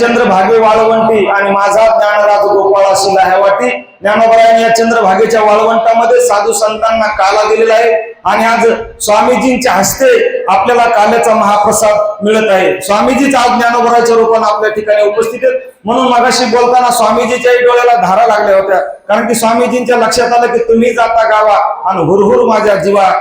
चंद्रभागे वाळवंटी आणि माझा ज्ञानराज गोपाळ अशी लाहेवाटी. ज्ञानोबरायांनी या चंद्रभागेच्या वाळवंटामध्ये साधू संतांना काला दिलेला आहे आणि आज स्वामीजींच्या हस्ते आपल्याला काल्याचा महाप्रसाद मिळत आहे. स्वामीजीच आज ज्ञानोबराच्या रूपाने आपल्या ठिकाणी उपस्थित आहेत. म्हणून मगाशी बोलताना स्वामीजीच्याही डोळ्याला धारा लागल्या होत्या, कारण की स्वामीजींच्या लक्षात आलं की तुम्ही जाता गावा आणि हुरहुर माझ्या जीवा.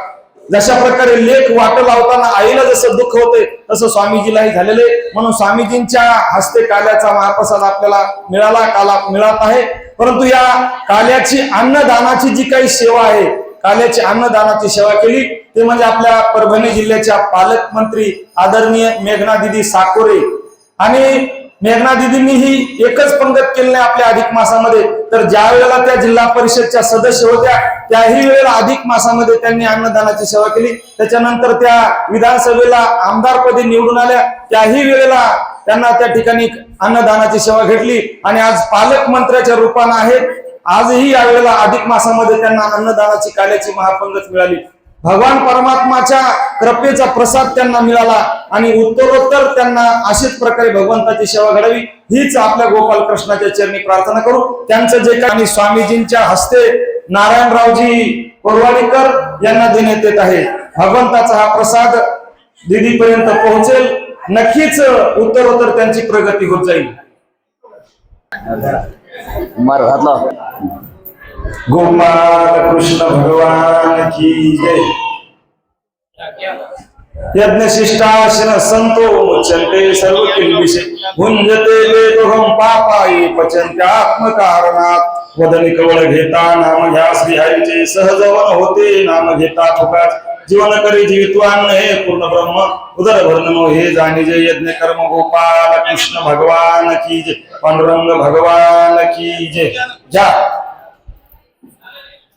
जशा प्रकारे लेख वाट लावताना आईला जसं दुःख होते तसं स्वामीजीलाही झालेले. म्हणून स्वामीजींच्या हस्ते काल्याचा महाप्रसाद आपल्याला काला मिळत आहे. परंतु या काल्याची अन्नदानाची जी काही सेवा आहे, काल्याची अन्नदानाची सेवा केली ते म्हणजे आपल्या परभणी जिल्ह्याच्या पालकमंत्री आदरणीय मेघना दिदी साकोरे. आणि मेघना दिदींनी ही एकच पंगत केली नाही आपल्या अधिक मासामध्ये, तर ज्या वेळेला त्या जिल्हा परिषदच्या सदस्य होत्या त्याही वेळेला अधिक मासामध्ये त्यांनी अन्नदानाची सेवा केली. त्याच्यानंतर त्या विधानसभेला आमदारपदी निवडून आल्या त्याही वेळेला त्यांना त्या ठिकाणी अन्नदानाची सेवा घेतली आणि आज पालकमंत्र्याच्या रूपाने आहेत. आजही यावेळेला अधिक मासामध्ये त्यांना अन्नदानाची काल्याची महापंगत मिळाली. भगवान परमात्माच्या कृपेचा प्रसाद त्यांना मिळाला आणि उत्तरोत्तर त्यांना अशीच प्रकारे भगवंताची सेवा घडावी हीच आपल्या गोपाल कृष्णाच्या चरणी प्रार्थना करू. त्यांचं जे काही स्वामीजींच्या हस्ते नारायणरावजी कोरवाडीकर यांना देण्यात येत आहे. भगवंताचा हा प्रसाद दिदीपर्यंत पोहोचेल, नक्कीच उत्तरोत्तर त्यांची प्रगती होत जाईल. गोपाल कृष्ण भगवान की जय. यज्ञशिष्टाशन संतो मुच्यन्ते सर्व किल्बिषे भुंजते वेदोहम पापायी पचन्ते आत्मकारणात. वदनी कवळ घेता नाम घ्या श्रीहरीचे सहजवन होते नाम घेता फुकाच. जीवन करी जीवित्वान हे पूर्ण ब्रह्म उदर वर्णनो हे जाणीजे. यज्ञ कर्म गोपाल कृष्ण भगवान की जय. पांडुरंग भगवान की जय. जा.